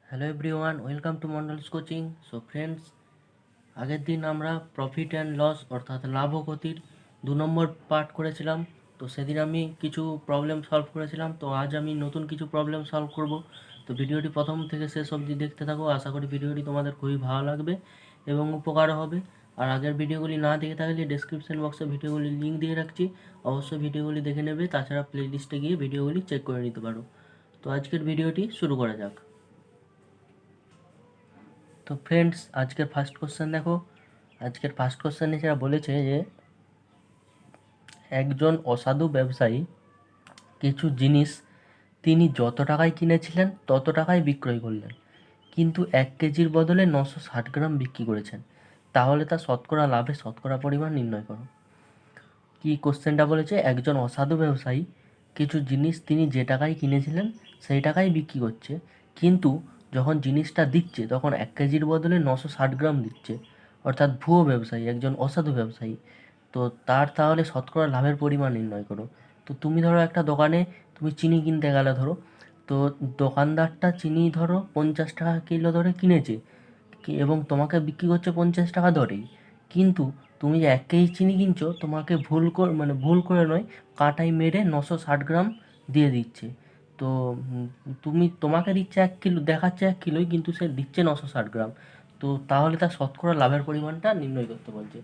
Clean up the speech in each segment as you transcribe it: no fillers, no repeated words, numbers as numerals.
Hello everyone, welcome to Mondal's coaching. So friends, আগের দিন আমরা প্রফিট অ্যান্ড লস অর্থাৎ লাভ ও ক্ষতির 2 নম্বর পার্ট করেছিলাম। তো সেদিন আমি কিছু প্রবলেম সলভ করেছিলাম। তো আজ আমি নতুন কিছু প্রবলেম সলভ করব। তো ভিডিওটি প্রথম থেকে শেষ অবধি দেখতে থাকো। আশা করি ভিডিওটি তোমাদের খুবই ভালো লাগবে এবং উপকারও হবে। আর আগের ভিডিওগুলি না দেখে থাকলে ডেসক্রিপশন বক্সে ভিডিওগুলির লিঙ্ক দিয়ে রাখছি, অবশ্যই ভিডিওগুলি দেখে নেবে। তাছাড়া প্লেলিস্টে গিয়ে ভিডিওগুলি চেক করে নিতে পারো। তো আজকের ভিডিওটি শুরু করা যাক। তো ফ্রেন্ডস, আজকের ফার্স্ট কোশ্চেন দেখো। আজকের ফার্স্ট কোশ্চেনে যারা বলেছে যে একজন অসাধু ব্যবসায়ী কিছু জিনিস তিনি যত টাকায় কিনেছিলেন তত টাকায় বিক্রয় করলেন, কিন্তু 1 কেজির বদলে 960 গ্রাম বিক্রি করেছেন। তাহলে তার শতকরা লাভের শতকরা পরিমাণ নির্ণয় করো। কি কোশ্চেনটা বলেছে? একজন অসাধু ব্যবসায়ী কিছু জিনিস তিনি যে টাকায় কিনেছিলেন সেই টাকায় বিক্রি করছে, কিন্তু যখন জিনিসটা দিচ্ছে তখন 1 কেজির বদলে 960 গ্রাম দিচ্ছে। অর্থাৎ ভুয়ো ব্যবসায়ী, একজন অসাধু ব্যবসায়ী। তো তার তাহলে শতকরা লাভের পরিমাণ নির্ণয় করো। তো তুমি ধরো একটা দোকানে তুমি চিনি কিনতে গেলে, ধরো তো দোকানদারটা চিনি ধরো 50 টাকা কিলো ধরে কিনেছে এবং তোমাকে বিক্রি করছে 50 টাকা দরেই, কিন্তু তুমি যে 1 কেজি চিনি কিনছো তোমাকে ভুল করে নয়, কাঁটায় মেরে 960 গ্রাম দিয়ে দিচ্ছে। তো তোমাকে দিচ্ছে 1 কিলো, দেখাচ্ছে 1 কিলোই, কিন্তু সে দিচ্ছে 960 গ্রাম। তো তাহলে তার শতকরা লাভের পরিমাণটা নির্ণয় করতে বলছে।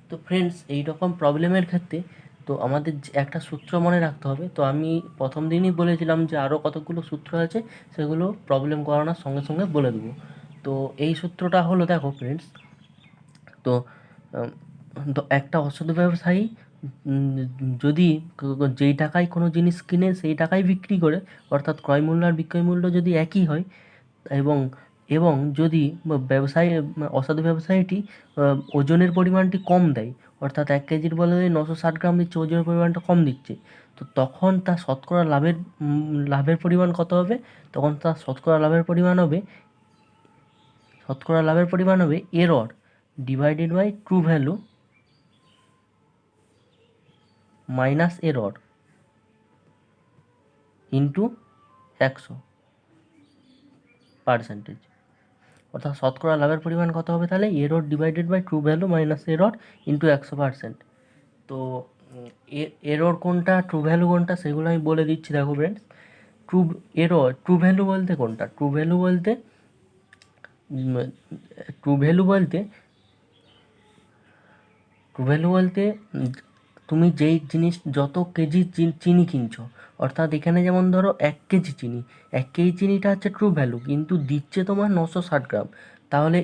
তো ফ্রেন্ডস, এই রকম প্রবলেমের ক্ষেত্রে তো আমাদের একটা সূত্র মনে রাখতে হবে। তো আমি প্রথম দিনই বলেছিলাম যে আরও কতগুলো সূত্র আছে, সেগুলো প্রবলেম করানোর সঙ্গে সঙ্গে বলে দেবো। তো এই সূত্রটা হলো, দেখো ফ্রেন্ডস, তো একটা অসাধু ব্যবসায়ী যদি যেই টাকায় কোনো জিনিস কিনে সেই টাকায় বিক্রি করে, অর্থাৎ ক্রয় মূল্য আর বিক্রয় মূল্য যদি একই হয়, এবং এবং যদি ব্যবসায়ী অসাধু ব্যবসায়ীটি ওজনের পরিমাণটি কম দেয়, অর্থাৎ 1 কেজির বদলে 960 গ্রাম দিচ্ছে, ওজনের পরিমাণটা কম দিচ্ছে, তো তখন তার শতকরা লাভের পরিমাণ কত হবে? তখন তার শতকরা লাভের পরিমাণ হবে error divided by true value minus error into 100%। অর্থাৎ শতকরা লাভের পরিমাণ কত হবে তাহলে? Error divided by true value minus error into 100%। তো এরর কোনটা, ট্রু ভ্যালু কোনটা, সেগুলো আমি বলে দিচ্ছি। দেখো ফ্রেন্ডস, ট্রু ভ্যালু বলতে কোনটা? ট্রু ভ্যালু বলতে তুমি যেই জিনিস যত কেজি চিনি কিনছো, অর্থাৎ এখানে যেমন ধরো 1 কেজি চিনি, 1 কেজি চিনিটা হচ্ছে ট্রু ভ্যালু, কিন্তু দিচ্ছে তোমার 960 গ্রাম। তাহলে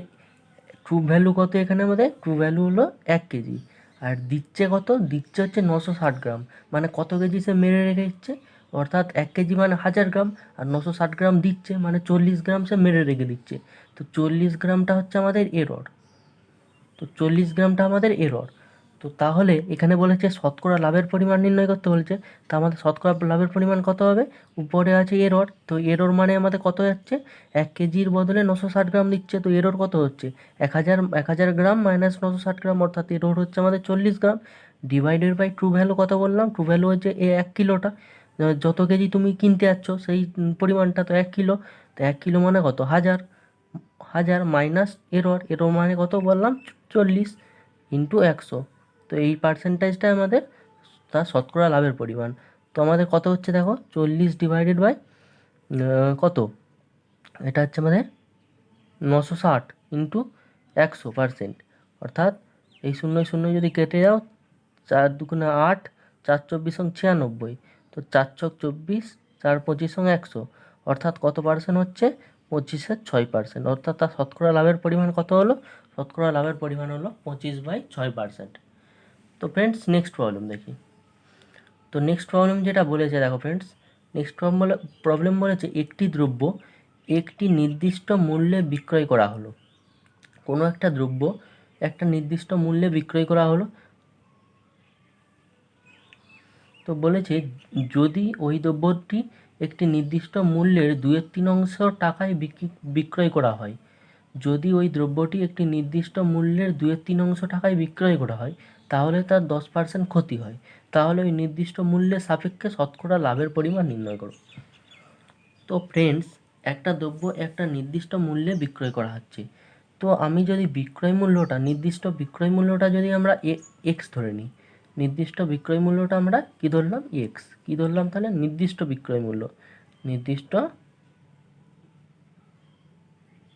ট্রু ভ্যালু কত এখানে? আমাদের ট্রু ভ্যালু হলো 1 কেজি, আর দিচ্ছে কত? দিচ্ছে হচ্ছে 960 গ্রাম। মানে কত কেজি সে মেরে রেখে দিচ্ছে? অর্থাৎ 1 কেজি মানে 1000 গ্রাম, আর 960 গ্রাম দিচ্ছে মানে 40 গ্রাম সে মেরে রেখে দিচ্ছে। তো 40 গ্রামটা হচ্ছে আমাদের এরর। তো তাহলে এখানে বলেছে শতকরা লাভের পরিমাণ নির্ণয় করতে বলেছে। তা আমাদের শতকরা লাভের পরিমাণ কত হবে? উপরে আছে এরর, তো এরর মানে আমাদের কত যাচ্ছে? 1 কেজির বদলে 960 গ্রাম দিচ্ছে, তো এরর কত হচ্ছে? 1000 গ্রাম মাইনাস 960 গ্রাম, অর্থাৎ এরর হচ্ছে আমাদের 40 গ্রাম। ডিভাইডেড বাই ট্রু ভ্যালু কত বললাম? ট্রু ভ্যালু হচ্ছে 1 কিলোটা। যত কেজি তুমি কিনতে যাচ্ছ সেই পরিমাণটা তো 1 কিলো। তো 1 কিলো মানে কত? 1000 মাইনাস এরর মানে কত বললাম? 40 ইন্টু 100। তো এই পার্সেন্টেজটা আমাদের তার শতকরা লাভের পরিমাণ। তো আমাদের কত হচ্ছে দেখো, 40 ডিভাইডেড বাই কত, এটা হচ্ছে আমাদের 960 ইন্টু 100%। অর্থাৎ এই শূন্য শূন্য যদি কেটে যাও, 4×2=8, 4×24=96। তো 4×4=24, 4×25=100, অর্থাৎ কত পার্সেন্ট হচ্ছে? 25/6%। অর্থাৎ তার শতকরা লাভের পরিমাণ কত হলো? শতকরা লাভের পরিমাণ হলো 25/6%। তো ফ্রেন্ডস, নেক্সট প্রবলেম দেখি। তো নেক্সট প্রবলেম যেটা বলেছে, দেখো ফ্রেন্ডস, নেক্সট প্রবলেম বলেছে একটি দ্রব্য একটি নির্দিষ্ট মূল্যে বিক্রয় করা হলো। কোনো একটা দ্রব্য একটা নির্দিষ্ট মূল্যে বিক্রয় করা হলো। তো বলেছে যদি ওই দ্রব্যটি একটি নির্দিষ্ট মূল্যের 2/3 টাকায় বিক্রয় করা হয়, যদি ওই দ্রব্যটি একটি নির্দিষ্ট মূল্যের 2/3 টাকায় বিক্রয় করা হয়, তাহলে তার 10% ক্ষতি হয়। তাহলে ওই নির্দিষ্ট মূল্যের সাপেক্ষে শতকরা লাভের পরিমাণ নির্ণয় করো। তো ফ্রেন্ডস, একটা দ্রব্য একটা নির্দিষ্ট মূল্যে বিক্রয় করা হচ্ছে। তো আমি যদি নির্দিষ্ট বিক্রয় মূল্যটা যদি আমরা এক্স ধরে নিই, নির্দিষ্ট বিক্রয় মূল্যটা আমরা কী ধরলাম? এক্স। কী ধরলাম তাহলে? নির্দিষ্ট বিক্রয় মূল্য। নির্দিষ্ট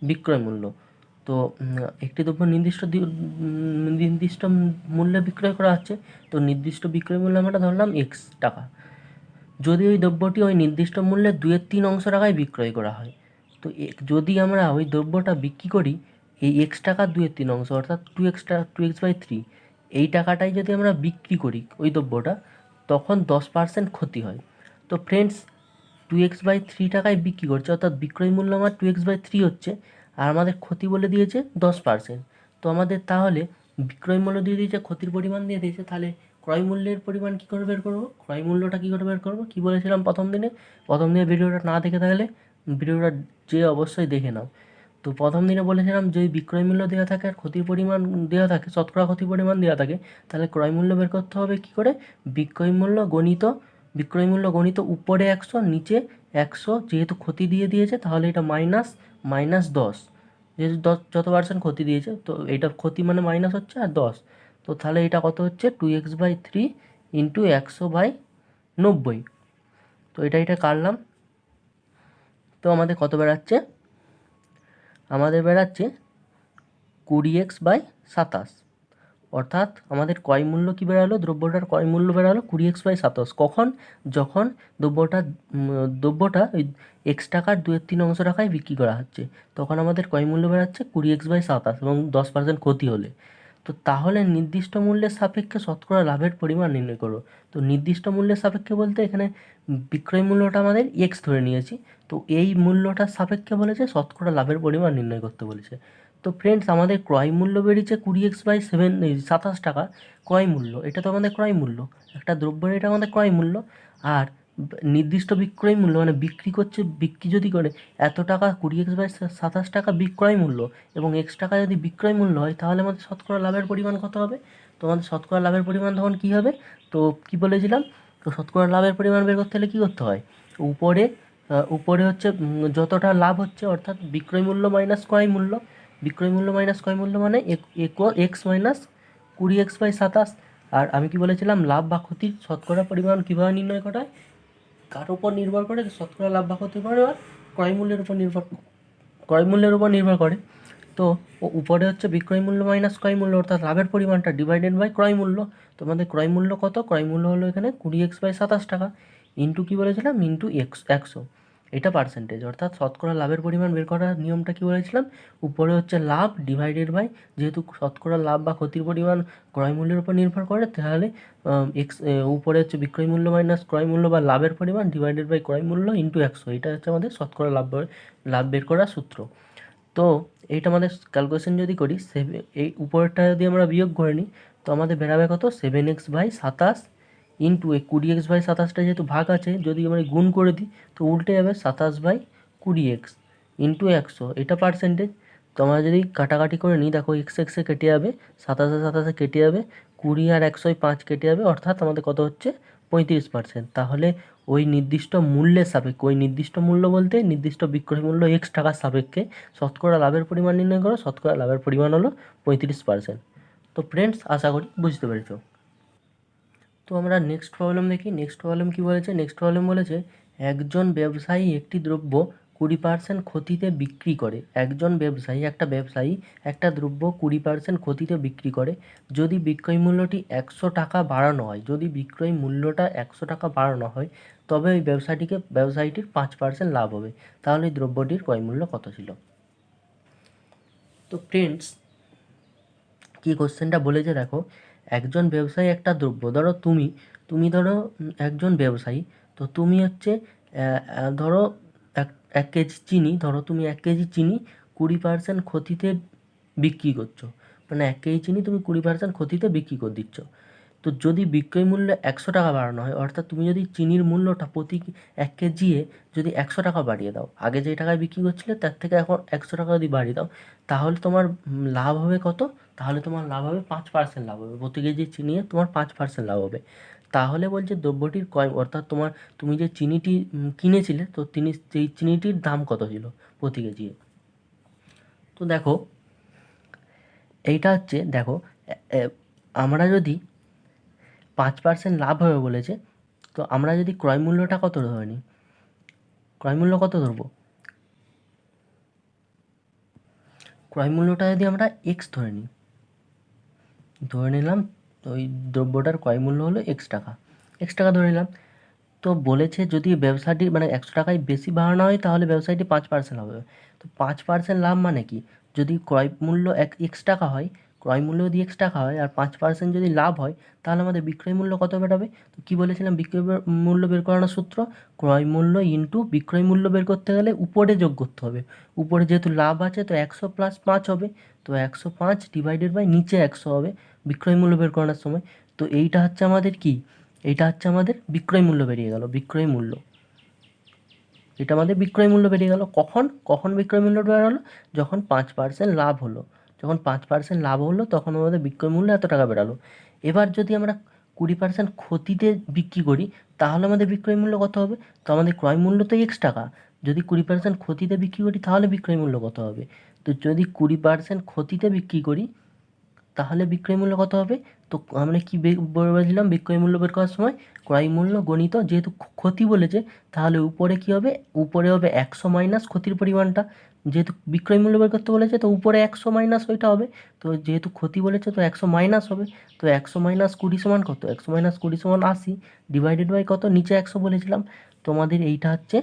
বিক্রয় মূল্য। তো একটি দ্রব্য নির্দিষ্ট মূল্যে বিক্রয় করা হচ্ছে, তো নির্দিষ্ট বিক্রয় মূল্য আমরা ধরলাম এক্স টাকা। যদি ওই দ্রব্যটি ওই নির্দিষ্ট মূল্যে 2/3 টাকায় বিক্রয় করা হয়, তো যদি আমরা ওই দ্রব্যটা বিক্রি করি এই এক্স টাকার 2/3 অর্থাৎ 2x/3, এই টাকাটাই যদি আমরা বিক্রি করি ওই দ্রব্যটা, তখন 10% ক্ষতি হয়। তো ফ্রেন্ডস, 2x/3 টাকায় বিক্রি করছে, অর্থাৎ বিক্রয় মূল্য আমার 2x/3 হচ্ছে, আর আমাদের ক্ষতি বলে দিয়েছে 10%। তো আমাদের তাহলে বিক্রয় মূল্য দিয়ে দিয়েছে, ক্ষতির পরিমাণ দিয়ে দিয়েছে, তাহলে ক্রয় মূল্যের পরিমাণ কী করে বের করবো? ক্রয় মূল্যটা কী করে বের করবো? কী বলেছিলাম প্রথম দিনে ভিডিওটা না দেখে থাকলে ভিডিওটা অবশ্যই দেখে নাও। তো প্রথম দিনে বলেছিলাম যদি বিক্রয় মূল্য দেওয়া থাকে আর ক্ষতির পরিমাণ দেওয়া থাকে, শতকরা ক্ষতির পরিমাণ দেওয়া থাকে, তাহলে ক্রয় মূল্য বের করতে হবে কী করে? বিক্রয় মূল্য গণিত উপরে 100 নিচে 100, যেহেতু ক্ষতি দিয়ে দিয়েছে তাহলে এটা -10, যেহেতু যত পার্সেন্ট ক্ষতি দিয়েছে, তো এটা ক্ষতি মানে মাইনাস হচ্ছে আর 10, তো তাহলে এটা কত হচ্ছে? 2x/3 into 100/90। তো এটা কাটলাম, তো আমাদের কত বেরাচ্ছে? আমাদের বেরাচ্ছে 20x/27, অর্থাৎ আমাদের ক্রয় মূল্য কী বেরালো? দ্রব্যটার ক্রয় মূল্য বেরালো 20x/27। কখন? যখন দ্রব্যটা ওই এক্স টাকার 2/3 টাকায় বিক্রি করা হচ্ছে, তখন আমাদের ক্রয় মূল্য বেরাচ্ছে 20x/27 এবং 10% ক্ষতি হলে। তো তাহলে নির্দিষ্ট মূল্যের সাপেক্ষে শতকরা লাভের পরিমাণ নির্ণয় করো। তো নির্দিষ্ট মূল্যের সাপেক্ষে বলতে এখানে বিক্রয় মূল্যটা আমাদের এক্স ধরে নিয়েছি, তো এই মূল্যটার সাপেক্ষে বলেছে শতকরা লাভের পরিমাণ নির্ণয় করতে বলেছে। তো ফ্রেন্ডস, আমাদের ক্রয় মূল্য বেরিয়েছে 27 টাকা ক্রয় মূল্য, এটা তো আমাদের ক্রয় মূল্য, একটা দ্রব্যের এটা আমাদের ক্রয় মূল্য। আর নির্দিষ্ট বিক্রয় মূল্য মানে বিক্রি যদি করে এত টাকা, 20x/27 টাকা বিক্রয় মূল্য এবং এক্স টাকা যদি বিক্রয় মূল্য হয়, তাহলে আমাদের শতকরা লাভের পরিমাণ কত হবে? তো আমাদের শতকরা লাভের পরিমাণ তখন কী হবে? তো কী বলেছিলাম? তো শতকরা লাভের পরিমাণ বের করতে হলে কী করতে হয়? উপরে হচ্ছে যতটা লাভ হচ্ছে, অর্থাৎ বিক্রয় মূল্য মাইনাস ক্রয় মূল্য, মানে এক্স মাইনাস 20x/27। আর আমি কি বলেছিলাম? লাভ বা ক্ষতির শতকরা পরিমাণ কীভাবে নির্ণয় করা হয়? কার উপর নির্ভর করে? শতকরা লাভ বা ক্ষতির পরিমাণ ক্রয় মূল্যের উপর নির্ভর করে। তো উপরে হচ্ছে বিক্রয় মূল্য মাইনাস ক্রয় মূল্য, অর্থাৎ লাভের পরিমাণটা ডিভাইডেড বাই ক্রয় মূল্য। তো আমাদের ক্রয় মূল্য কত? ক্রয় মূল্য হলো এখানে 20x/27 টাকা, ইন্টু কী বলেছিলাম? ইন্টু 100। এটা পার্সেন্টেজ, অর্থাৎ শতকরা লাভের পরিমাণ বের করার নিয়মটা কী বলেছিলাম? উপরে হচ্ছে লাভ ডিভাইডেড বাই, যেহেতু শতকরা লাভ বা ক্ষতির পরিমাণ ক্রয় মূল্যের উপর নির্ভর করে, তাহলে উপরে হচ্ছে বিক্রয় মূল্য মাইনাস ক্রয় মূল্য বা লাভের পরিমাণ ডিভাইডেড বাই ক্রয় মূল্য ইন্টু 100। এটা হচ্ছে আমাদের শতকরা লাভ বের করার সূত্র। তো এইটা আমাদের ক্যালকুলেশন যদি করি, এই উপরেরটা যদি আমরা বিয়োগ করে নিই, তো আমাদের বেরাবে কত? 7x/27 ইন্টু এই 20x/27টা যেহেতু ভাগ আছে, যদি আমরা গুণ করে দিই তো উল্টে যাবে 27/20x ইন্টু 100। এটা পার্সেন্টেজ। তো আমরা যদি কাটাকাটি করে নিই, দেখো এক্সে কেটে যাবে, 27 কেটে যাবে, 20 আর 100 5 কেটে যাবে, অর্থাৎ আমাদের কত হচ্ছে? 35%। তাহলে ওই নির্দিষ্ট মূল্যের সাপেক্ষে, ওই নির্দিষ্ট মূল্য বলতে নির্দিষ্ট বিক্রয় মূল্য এক্স টাকার সাপেক্ষে শতকরা লাভের পরিমাণ নির্ণয় করো। শতকরা লাভের পরিমাণ হলো 35%। তো ফ্রেন্ডস, আশা করি বুঝতে পেরেছ। তো আমরা নেক্সট প্রবলেম দেখি। নেক্সট প্রবলেম কী বলেছে? নেক্সট প্রবলেম বলেছে একজন ব্যবসায়ী একটি দ্রব্য 20% ক্ষতিতে বিক্রি করে। একটা ব্যবসায়ী একটা দ্রব্য 20% ক্ষতিতে বিক্রি করে। যদি বিক্রয় মূল্যটি 100 টাকা বাড়ানো হয়, তবে ওই ব্যবসায়ীটির 5% লাভ হবে। তাহলে এই দ্রব্যটির ক্রয় মূল্য কত ছিল? তো ফ্রেন্ডস, কি কোশ্চেনটা বলেছে দেখো, একজন ব্যবসায়ী একটা দ্রব্য, ধরো তুমি ধরো একজন ব্যবসায়ী, তো তুমি হচ্ছে ধরো এক কেজি চিনি, তুমি 1 কেজি চিনি 20% ক্ষতিতে বিক্রি করছো, মানে 1 কেজি চিনি তুমি 20% ক্ষতিতে বিক্রি করে দিচ্ছ। তো যদি বিক্রয় মূল্য 100 টাকা বাড়ানো হয়, অর্থাৎ তুমি যদি চিনির মূল্যটা প্রতি 1 কেজি যদি 100 টাকা বাড়িয়ে দাও, আগে যে টাকায় বিক্রি করছিলে তার থেকে এখন 100 টাকা যদি বাড়িয়ে দাও, তাহলে তোমার লাভ হবে কত? তাহলে তোমার লাভ হবে 5% লাভ হবে, প্রতি কেজি চিনিয়ে তোমার 5% লাভ হবে। তাহলে বলছে দ্রব্যটির ক্রয় অর্থাৎ তুমি যে চিনিটি কিনেছিলে, তো সেই চিনিটির দাম কত ছিল প্রতি কেজি। তো দেখো এইটা হচ্ছে, দেখো আমরা যদি 5% লাভ হবে বলেছে, তো আমরা যদি ক্রয় মূল্যটা কত ধরে নিই, ক্রয় মূল্য কত ধরবো, ক্রয় মূল্যটা যদি আমরা এক্স ধরে নিলাম, ওই দ্রব্যটার ক্রয় মূল্য হলো এক্স টাকা ধরে নিলাম। তো বলেছে যদি ব্যবসাটি মানে 100 টাকায় বেশি বাড়ানো হয় তাহলে ব্যবসায়টি 5% হবে। তো 5% লাভ মানে কি, যদি ক্রয় মূল্য এক্স টাকা হয়, ক্রয় মূল্য যদি এক্স টাকা হয় আর 5% যদি লাভ হয়, তাহলে আমাদের বিক্রয় মূল্য কত বেরোবে। তো কী বলেছিলাম, বিক্রয় মূল্য বের করানোর সূত্র, ক্রয় মূল্য ইন্টু বিক্রয় মূল্য বের করতে গেলে উপরে যোগ করতে হবে। উপরে যেহেতু লাভ আছে তো 100 + 5 হবে, তো 105 ডিভাইডেড বাই নিচে 100 হবে বিক্রয় মূল্য বের করানোর সময়। তো এইটা হচ্ছে আমাদের কি, এইটা হচ্ছে আমাদের বিক্রয় মূল্য বেরিয়ে গেল, বিক্রয় মূল্য, এটা আমাদের বিক্রয় মূল্য বেরিয়ে গেল। কখন বিক্রয় মূল্য বেরোলো, যখন 5% লাভ হলো, যখন 5% লাভ হলো তখন আমাদের বিক্রয় মূল্য এত টাকা বেরালো। এবার যদি আমরা 20% ক্ষতিতে বিক্রি করি তাহলে আমাদের বিক্রয় মূল্য কত হবে, তো আমাদের ক্রয় মূল্য তো এক্স টাকা, যদি 20% ক্ষতিতে বিক্রি করি তাহলে বিক্রয় মূল্য কত হবে। তো যদি 20% ক্ষতিতে বিক্রি করি তাহলে বিক্রয় মূল্য কত হবে। তো আমরা কি বলেছিলাম বিক্রয় মূল্য বের করার সময়, ক্রয় মূল্য গণিত যেহেতু ক্ষতি বলেছে, তাহলে উপরে কি হবে, উপরে হবে 100 মাইনাস ক্ষতির পরিমাণটা, যেহেতু বিক্রয় মূল্য বের করতে বলেছে তো উপরে 100 মাইনাস ওইটা হবে, তো যেহেতু ক্ষতি বলেছে তো 100 মাইনাস হবে। তো 100 মাইনাস 20 সমান কত, 100 মাইনাস 20 সমান 80 ডিভাইডেড বাই কত, নিচে 100 বলেছিলাম। তো আমাদের এটা হচ্ছে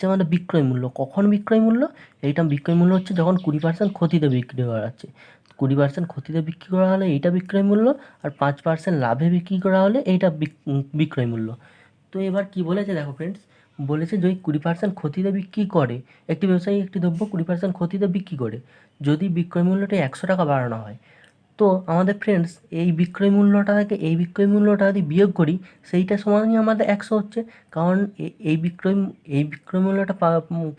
আমাদের বিক্রয় মূল্য। কখন বিক্রয় মূল্য, এইটা বিক্রয় মূল্য হচ্ছে যখন 20% ক্ষতিতে বিক্রি করা হচ্ছে। 20% ক্ষতিতে বিক্রি করা হলে এইটা বিক্রয় মূল্য, আর 5% লাভে বিক্রি করা হলে এইটা বিক্রয় মূল্য। তো এবার কি বলেছে দেখো ফ্রেন্ডস, বলেছে যদি 20% ক্ষতিতে বিক্রি করে একটি ব্যবসায়ী একটি দ্রব্য 20% ক্ষতিতে বিক্রি করে, যদি বিক্রয় মূল্যটি 100 টাকা বাড়ানো হয়, তো আমাদের ফ্রেন্ডস এই বিক্রয় মূল্যটা থেকে এই বিক্রয় মূল্যটা যদি বিয়োগ করি সেইটা সমানই আমাদের 100 হচ্ছে, কারণ এই বিক্রয় মূল্যটা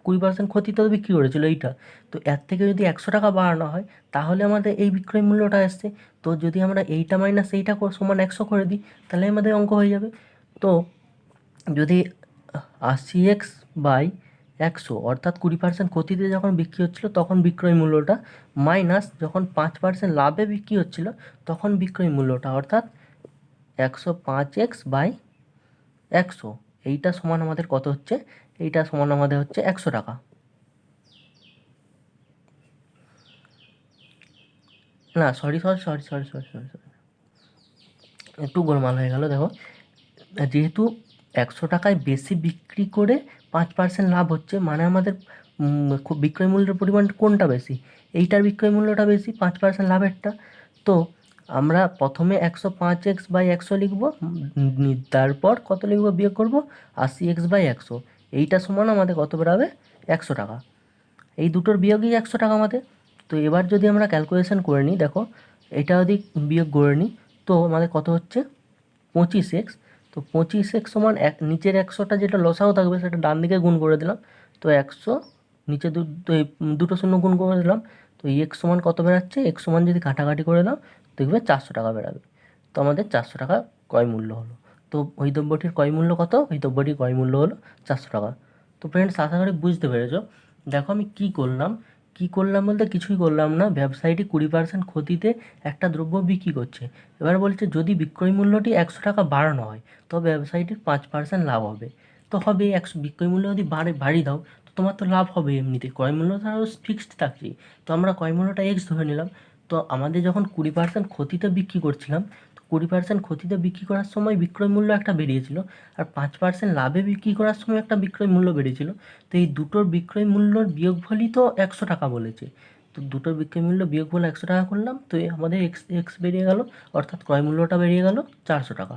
20% ক্ষতিতে বিক্রি করেছিল এইটা, তো এর থেকে যদি 100 টাকা বাড়ানো হয় তাহলে আমাদের এই বিক্রয় মূল্যটা আসছে। তো যদি আমরা এইটা মাইনাস এইটা সমান 100 করে দিই তাহলে আমাদের অঙ্ক হয়ে যাবে। তো যদি 80x/100 অর্থাৎ 20% ক্ষতিতে যখন বিক্রি হচ্ছিলো তখন বিক্রয় মূল্যটা, মাইনাস যখন 5% লাভে বিক্রি হচ্ছিলো তখন বিক্রয় মূল্যটা, অর্থাৎ 105x/100, এইটা সমান আমাদের কত হচ্ছে, এইটা সমান আমাদের হচ্ছে 100 টাকা। না সরি, একটু গোলমাল হয়ে গেল। দেখো যেহেতু 100 টাকায় বেশি বিক্রি করে 5% লাভ হচ্ছে, মানে আমাদের বিক্রয় মূল্যের পরিমাণ কোনটা বেশি, এইটার বিক্রয় মূল্যটা বেশি 5% লাভেরটা। তো আমরা প্রথমে 105x/100 লিখব, তারপর কত লিখব বিয়োগ করব 80x/100, এইটা সমান আমাদের কত বেরাবে 100 টাকা। এই দুটোর বিয়োগই 100 টাকা আমাদের। তো এবার যদি আমরা ক্যালকুলেশন করে নিই, দেখো এটা যদি বিয়োগ করে নিই তো আমাদের কত হচ্ছে 25x। তো 25x সমান নিচের 100টা যেটা লসাও থাকবে সেটা ডান দিকে গুণ করে দিলাম, তো 100 নিচে দুটো শূন্য গুণ করে দিলাম, তো এক্স সমান কত বেরাচ্ছে, এক্স সমান যদি কাটাকাটি করে দাও দেখবে 400 টাকা বেরাবে। তো আমাদের 400 টাকা ক্রয় মূল্য হলো। তো ওই দ্রব্যটির ক্রয় মূল্য কত, ওই দ্রব্যটির ক্রয় মূল্য হলো 400 টাকা। তো ফ্রেন্ডস আশা করি বুঝতে পেরেছো। দেখো আমি কী করলাম বলতে কিছুই করলাম না, ব্যবসায়ীটি 20% ক্ষতিতে একটা দ্রব্য বিক্রি করছে। এবার বলছে যদি বিক্রয় মূল্যটি 100 টাকা বাড়ানো হয় তবে ব্যবসায়ীটির 5% লাভ হবে। তো হবে বিক্রয় মূল্য যদি বাড়িয়ে দাও তো তোমার তো লাভ হবে, এমনিতে ক্রয় মূল্য তো আরও ফিক্সড থাকছে, তো আমরা ক্রয় মূল্যটা এক্স ধরে নিলাম। তো আমাদের যখন 20% ক্ষতিতে বিক্রি করছিলাম, তো 20% ক্ষতিতে বিক্রি করার সময় বিক্রয় মূল্য একটা বেরিয়েছিল, আর 5% লাভে বিক্রি করার সময় একটা বিক্রয় মূল্য বেরিয়েছিল। তো এই দুটোর বিক্রয় মূল্যর বিয়োগফলই তো 100 টাকা বলেছে। তো দুটোর বিক্রয় মূল্য বিয়োগফল 100 টাকা করলাম, তো আমাদের এক্স বেরিয়ে গেল, অর্থাৎ ক্রয় মূল্যটা বেরিয়ে গেল 400 টাকা।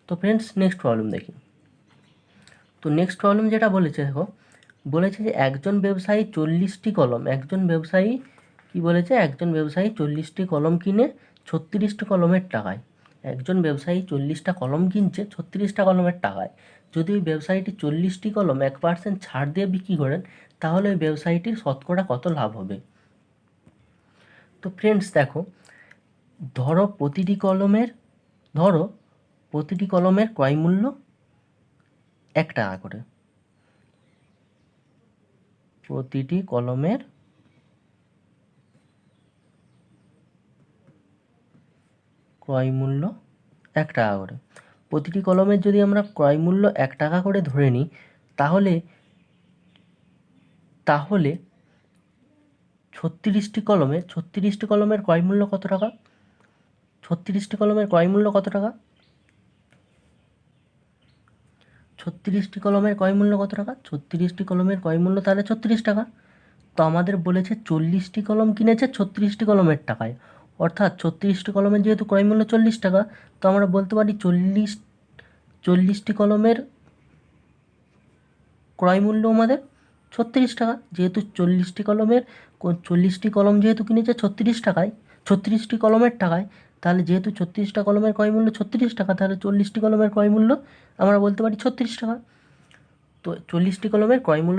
তো ফ্রেন্ডস নেক্সট প্রবলেম দেখি। তো নেক্সট প্রবলেম যেটা বলেছে দেখো, বলেছে যে একজন ব্যবসায়ী 40টি কলম, একজন ব্যবসায়ী কি বলেছে, একজন ব্যবসায়ী 40টি কলম কিনে 36টি কলমের টাকায়, একজন ব্যবসায়ী 40টা কলম কিনছে 36টা কলমের টাকায়, যদি ওই ব্যবসায়ীটি 40টি কলম 1% ছাড় দিয়ে বিক্রি করেন তাহলে ওই ব্যবসায়ীটির শতকরা কত লাভ হবে। তো ফ্রেন্ডস দেখো ধরো প্রতিটি কলমের ক্রয় মূল্য 1 টাকা করে। প্রতিটি কলমের ক্রয় মূল্য 1 টাকা করে। প্রতিটি কলমের যদি আমরা ক্রয় মূল্য 1 টাকা করে ধরে নিই, তাহলে 36টি কলমের ক্রয় মূল্য কত টাকা? 36টি কলমের ক্রয় মূল্য কত টাকা? 36টি কলমের ক্রয় মূল্য কত টাকা? 36টি কলমের ক্রয় মূল্য তাহলে 36 টাকা। তো আমাদের বলেছে 40টি কলম কিনেছে 36টি কলমের টাকায়, অর্থাৎ 36টি কলমের যেহেতু ক্রয় মূল্য 40 টাকা, তো আমরা বলতে পারি 40টি কলমের ক্রয় মূল্য আমাদের 36 টাকা। যেহেতু 40টি কলম যেহেতু কিনেছে 36টি কলমের টাকায়, তাহলে যেহেতু 36টা কলমের ক্রয় মূল্য 36 টাকা, তাহলে 40টি কলমের ক্রয় মূল্য আমরা বলতে পারি 36 টাকা। তো 40টি কলমের ক্রয় মূল্য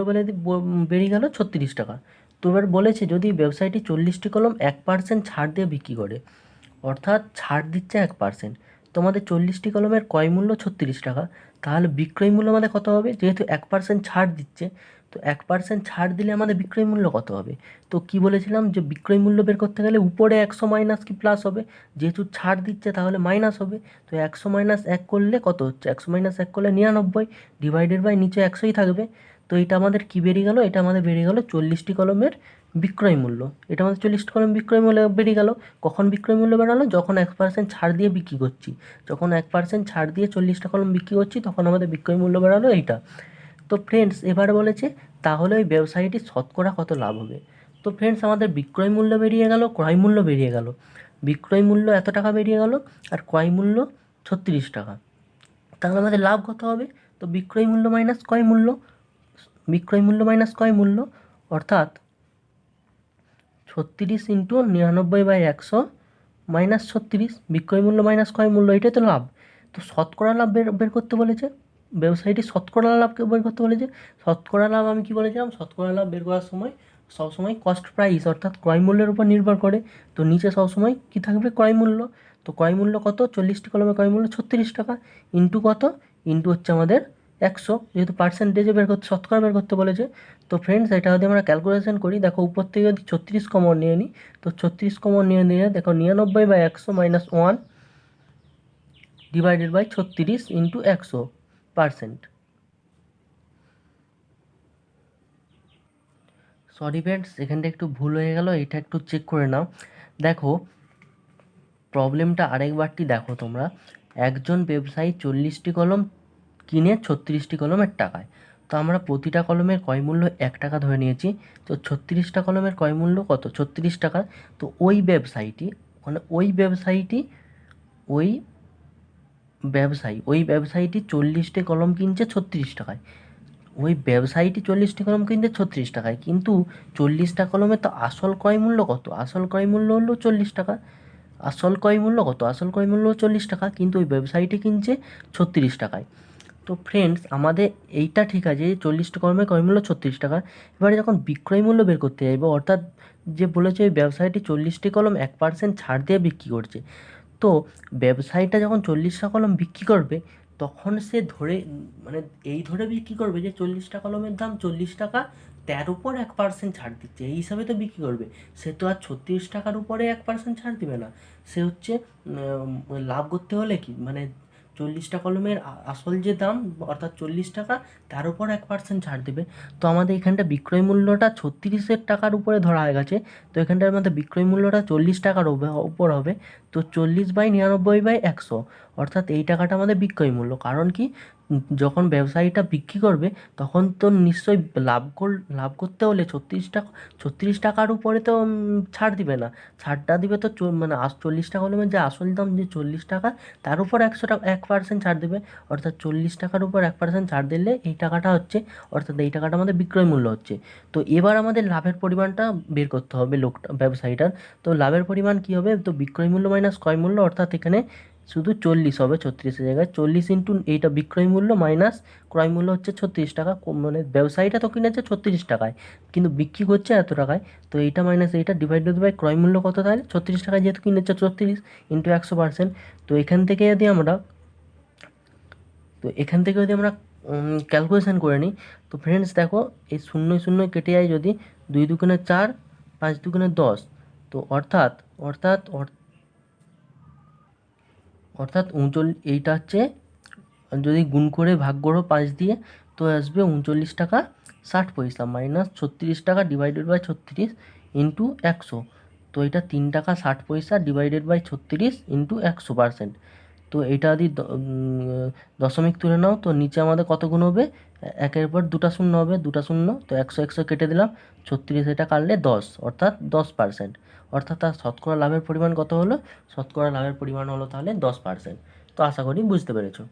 বেরিয়ে গেল 36 টাকা। তো এবার বলেছে যদি ব্যবসায়ীটি 40টি কলম 1% ছাড় দিয়ে বিক্রি করে, অর্থাৎ ছাড় দিচ্ছে 1%, তো আমাদের 40টি কলমের ক্রয় মূল্য 36 টাকা, তাহলে বিক্রয় মূল্য আমাদের কত হবে? যেহেতু 1% ছাড় দিচ্ছে, তো 1% ছাড় দিলে আমাদের বিক্রয় মূল্য কত হবে? তো কি বলেছিলাম যে বিক্রয় মূল্য বের করতে গেলে উপরে 100 মাইনাস কি প্লাস হবে? যেহেতু ছাড় দিচ্ছে তাহলে মাইনাস হবে। তো 100 মাইনাস 1 করলে কত হচ্ছে? 100 মাইনাস 1 করলে 99, ডিভাইডেড বাই নিচে 100ই থাকবে। তো এটা আমাদের কি বেরিয়ে গেল? এটা আমাদের বেরিয়ে গেল 40টি কলমের বিক্রয় মূল্য। এটা আমাদের 40টি কলম বিক্রয় মূল্য বেরিয়ে গেল। কখন বিক্রয় মূল্য বেরালো? যখন 1% ছাড় দিয়ে বিক্রি করছি। যখন 1% ছাড় দিয়ে 40টা কলম বিক্রি করছি, তখন আমাদের বিক্রয় মূল্য বেরালো এইটা। তো ফ্রেন্ডস এবার বলেছে তাহলে ওই ব্যবসায়ীটির শতকরা কত লাভ হবে। তো ফ্রেন্ডস আমাদের বিক্রয় মূল্য বেরিয়ে গেল, ক্রয় মূল্য বেরিয়ে গেল। বিক্রয় মূল্য এত টাকা বেরিয়ে গেল আর ক্রয় মূল্য 36 টাকা। তাহলে আমাদের লাভ কত হবে? তো বিক্রয় মূল্য মাইনাস ক্রয় মূল্য, অর্থাৎ 36 ইন্টু 99/100 মাইনাস 36, বিক্রয় মূল্য মাইনাস ক্রয় মূল্য, এটাই তো লাভ। তো শতকরা লাভ বের করতে বলেছে, ব্যবসায়ীটি শতকরা লাভকে বের করতে বলেছে। শতকরা লাভ আমি কি বলেছিলাম? শতকরা লাভ বের করার সময় সবসময় কস্ট প্রাইস অর্থাৎ ক্রয় মূল্যের উপর নির্ভর করে। তো নিচে সবসময় কী থাকবে? ক্রয় মূল্য। তো ক্রয় মূল্য কত? 40টি কলমের ক্রয় মূল্য 36 টাকা, ইন্টু কত? ইন্টু হচ্ছে আমাদের 100, যেহেতু পার্সেন্টেজে শতকরা বের করতে বলেছে। তো ফ্রেন্ডস এটা যদি আমরা ক্যালকুলেশন করি, দেখো উপর থেকে যদি 36 কমন নিয়ে নিই, তো 36 কমন নিয়ে দেখো 99/100 minus 1 divided by 36 into 100%। Sorry friends, এখানটা একটু ভুল হয়ে গেল, এটা একটু চেক করে নাও। দেখো প্রবলেমটা আরেকবারটি দেখো তোমরা। একজন ব্যবসায়ী 40টি কলম কিনে 36টি কলমের টাকায়। তো আমরা প্রতিটা কলমের ক্রয় মূল্য 1 টাকা ধরে নিয়েছি। তো 36টা কলমের ক্রয় মূল্য কত? 36 টাকা। তো ওই ব্যবসায়ীটি ওই ব্যবসায়ীটি 40টি কলম কিনছে 36 টাকায়। ওই ব্যবসায়ীটি 40টি কলম কিনছে 36 টাকায়, কিন্তু 40টা কলমের তো আসল ক্রয় মূল্য কত? আসল ক্রয় মূল্য হলো 40 টাকা। আসল ক্রয় মূল্য কত? আসল ক্রয় মূল্য 40 টাকা, কিন্তু ওই ব্যবসায়ীটি কিনছে 36 টাকায়। তো ফ্রেন্ডস আমাদের এইটা ঠিক আছে যে 40টি কলমের ক্রয় মূল্য 36 টাকা। এবারে যখন বিক্রয় মূল্য বের করতে যাইবো, অর্থাৎ যে বলেছে ওই ব্যবসায়ীটি 40টি কলম 1% ছাড় দিয়ে বিক্রি করছে, তো ব্যবসায়ীটা যখন 40টা কলম বিক্রি করবে, তখন সে ধরে বিক্রি করবে যে 40টা কলমের দাম 40 টাকা, তার উপর 1% ছাড় দিচ্ছে, এই হিসাবে তো বিক্রি করবে। সে তো আর 36 টাকার উপরে 1% ছাড় দিবে না। সে হচ্ছে লাভ করতে হলে কি 40টা কলমের আসল যে দাম অর্থাৎ 40 টাকা, তার উপর 1% ছাড় দেবে। তো আমাদের এখানটা বিক্রয় মূল্যটা 36 টাকার উপরে ধরা হয়ে গেছে। তো এখানটার মধ্যে বিক্রয় মূল্যটা 40 টাকার উপর হবে। তো 40/99/100, অর্থাৎ এই টাকাটা আমাদের বিক্রয় মূল্য। কারণ কি, যখন ব্যবসায়ীটা বিক্রি করবে তখন তো নিশ্চয়ই লাভ করতে হলে 36 টাকার উপরে তো ছাড় দিবে না। ছাড়টা দিবে তো 40 টাকা হলে যে আসল দাম যে 40 টাকা, তার উপর 1% ছাড় দেবে। অর্থাৎ 40 টাকার উপর 1% ছাড় দিলে এই টাকাটা হচ্ছে, অর্থাৎ এই টাকাটা আমাদের বিক্রয় মূল্য হচ্ছে। তো এবার আমাদের লাভের পরিমাণটা বের করতে হবে ব্যবসায়ীটার। তো লাভের পরিমাণ কী হবে? তো বিক্রয় মূল্য মাইনাস ক্রয় মূল্য, অর্থাৎ এখানে শুধু 40 হবে, 36-এর জায়গায় 40 ইন্টু এইটা বিক্রয় মূল্য মাইনাস ক্রয় মূল্য হচ্ছে 36 টাকা, মানে ব্যবসায়ীটা তো কিনেছে 36 টাকায় কিন্তু বিক্রি করছে এত টাকায়, তো এইটা মাইনাস এইটা ডিভাইডেড বাই ক্রয় মূল্য কত, তাহলে 36 টাকায় যেহেতু কিনেছে 36 ইন্টু 100%। তো এখান থেকে যদি আমরা ক্যালকুলেশন করে নিই, তো ফ্রেন্ডস দেখো এই শূন্য শূন্য কেটে যায়, যদি 2 দুগুণে 4, 5 দুগুণে 10, তো অর্থাৎ অর্থাৎ অর্থাৎ এইটা হচ্ছে যদি গুণ করে ভাগ করো 5 দিয়ে, তো আসবে 39 টাকা 60 পয়সা মাইনাস 36 টাকা ডিভাইডেড বাই 36 ইন্টু 100, তো এটা 3 টাকা 60 পয়সা ডিভাইডেড বাই 36 ইন্টু 100%। তো এটা যদি দশমিক তুলে নাও, তো নিচে আমাদের কত গুণ হবে, একের পর দুটা শূন্য হবে, দুটা শূন্য, তো 100 কেটে দিলাম, 36 এটা কাটলে 10, অর্থাৎ 10%, অর্থাৎ তার শতকরা লাভের পরিমাণ কত হলো, শতকরা লাভের পরিমাণ হলো তাহলে 10%। তো আশা করি বুঝতে পেরেছো।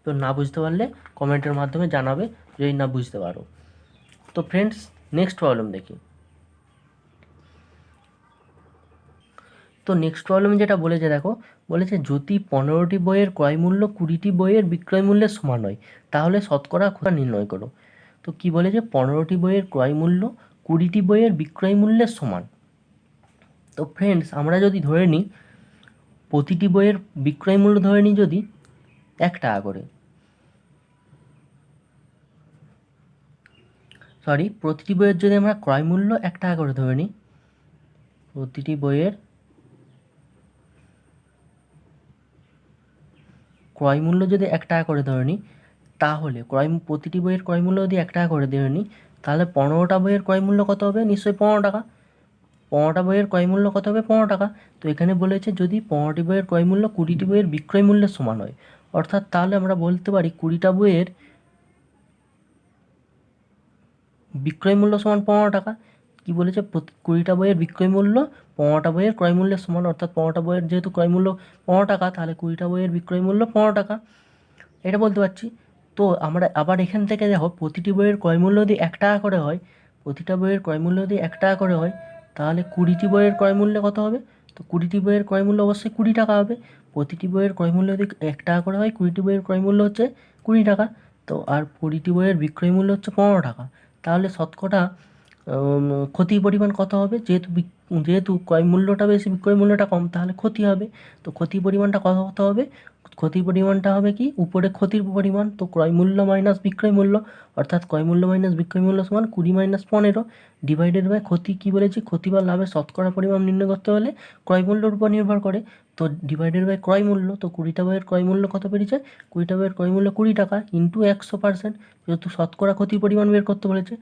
তো না বুঝতে পারলে কমেন্টের মাধ্যমে জানাবে যদি না বুঝতে পারো। তো ফ্রেন্ডস নেক্সট প্রবলেম দেখি। তো নেক্সট প্রবলেম যেটা বলেছে দেখো, বলেছে যদি 15টি বইয়ের ক্রয় মূল্য 20টি বইয়ের বিক্রয় মূল্যের সমান হয় তাহলে শতকরা কোথা নির্ণয় করো। তো কি বলেছে, 15টি বইয়ের ক্রয় মূল্য 20টি বইয়ের বিক্রয় মূল্যের সমান। তো ফ্রেন্ডস আমরা যদি ধরে নিই প্রতিটি বইয়ের বিক্রয় মূল্য ধরে নিই যদি 1 টাকা করে, প্রতিটি বইয়ের যদি আমরা ক্রয় মূল্য 1 টাকা করে ধরে নিই, প্রতিটি বইয়ের ক্রয় মূল্য যদি 1 টাকা করে ধরে নিই, তাহলে প্রতিটি বইয়ের ক্রয় মূল্য যদি 1 টাকা করে ধরে নিই, তাহলে 15টা বইয়ের ক্রয় মূল্য কত হবে, নিশ্চয়ই 15 টাকা। 15টা বইয়ের ক্রয় মূল্য কত হবে, 15 টাকা। তো এখানে বলেছে যদি 15টি বইয়ের ক্রয় মূল্য 20টি বইয়ের বিক্রয় মূল্যের সমান হয়, অর্থাৎ তাহলে আমরা বলতে পারি 20টা বইয়ের বিক্রয় মূল্য সমান 15 টাকা। কি বলেছে, 20টা বইয়ের বিক্রয় মূল্য 15টা বইয়ের ক্রয় মূল্যের সমান, অর্থাৎ 15টা বইয়ের যেহেতু ক্রয় মূল্য 15 টাকা, তাহলে 20টা বইয়ের বিক্রয় মূল্য 15 টাকা, এটা বলতে পারছি। তো আমরা আবার এখান থেকে দেখো প্রতিটি বইয়ের ক্রয় মূল্য যদি 1 টাকা করে হয়, প্রতিটা বইয়ের ক্রয় মূল্য যদি 1 টাকা করে হয়, তাহলে 20টি বইয়ের ক্রয় মূল্য কত হবে, তো 20টি বইয়ের ক্রয় মূল্য অবশ্যই 20 টাকা হবে। প্রতিটি বইয়ের ক্রয় মূল্য যদি 1 টাকা করে হয়, 20টি বইয়ের ক্রয় মূল্য হচ্ছে 20 টাকা। তো আর 20টি বইয়ের বিক্রয় মূল্য হচ্ছে 15 টাকা, তাহলে শতকরা ক্ষতির পরিমাণ কত হবে, যেহেতু ক্রয় মূল্যটা বেশি বিক্রয় মূল্যটা কম, তাহলে ক্ষতি হবে। তো ক্ষতির পরিমাণটা কত হবে, ক্ষতির পরিমাণটা হবে কি, উপরে ক্ষতির পরিমাণ, তো ক্রয় মূল্য মাইনাস বিক্রয় মূল্য, অর্থাৎ ক্রয় মূল্য মাইনাস বিক্রয় মূল্য সমান 20 মাইনাস 15 ডিভাইডেড বাই ক্ষতি, কী বলেছি, ক্ষতি বা লাভের শতকরা পরিমাণ নির্ণয় করতে হলে ক্রয় মূল্যের উপর নির্ভর করে, তো ডিভাইডেড বাই ক্রয় মূল্য, তো 20টা বইয়ের ক্রয় মূল্য কত বেরিয়েছে, 20টা বইয়ের ক্রয় মূল্য 20 টাকা ইন্টু 100%, যেহেতু শতকরা ক্ষতির পরিমাণ বের করতে বলেছে,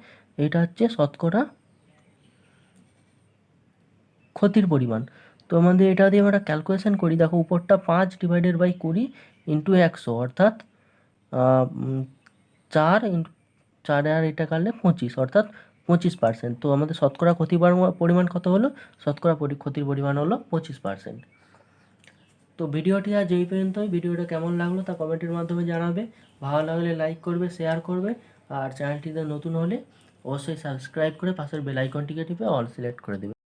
এটা হচ্ছে শতকরা ক্ষতির পরিমাণ। তো আমাদের এটা দিয়ে আমরা ক্যালকুলেশন করি, দেখো উপরটা 5 ডিভাইডেড বাই 20 ইন্টু 100, অর্থাৎ 4 ইন্টু 4 আর এটা কাটলে 25, অর্থাৎ 25%। তো আমাদের শতকরা ক্ষতির পরিমাণ কত হলো, শতকরা ক্ষতির পরিমাণ হলো 25%। তো ভিডিওটি আজ এই পর্যন্তই। ভিডিওটা কেমন লাগলো তা কমেন্টের মাধ্যমে জানাবে, ভালো লাগলে লাইক করবে, শেয়ার করবে, আর চ্যানেলটিতে নতুন হলে অবশ্যই সাবস্ক্রাইব করে পাশের বেল আইকনটিকে টিপে অল সিলেক্ট করে দেবে।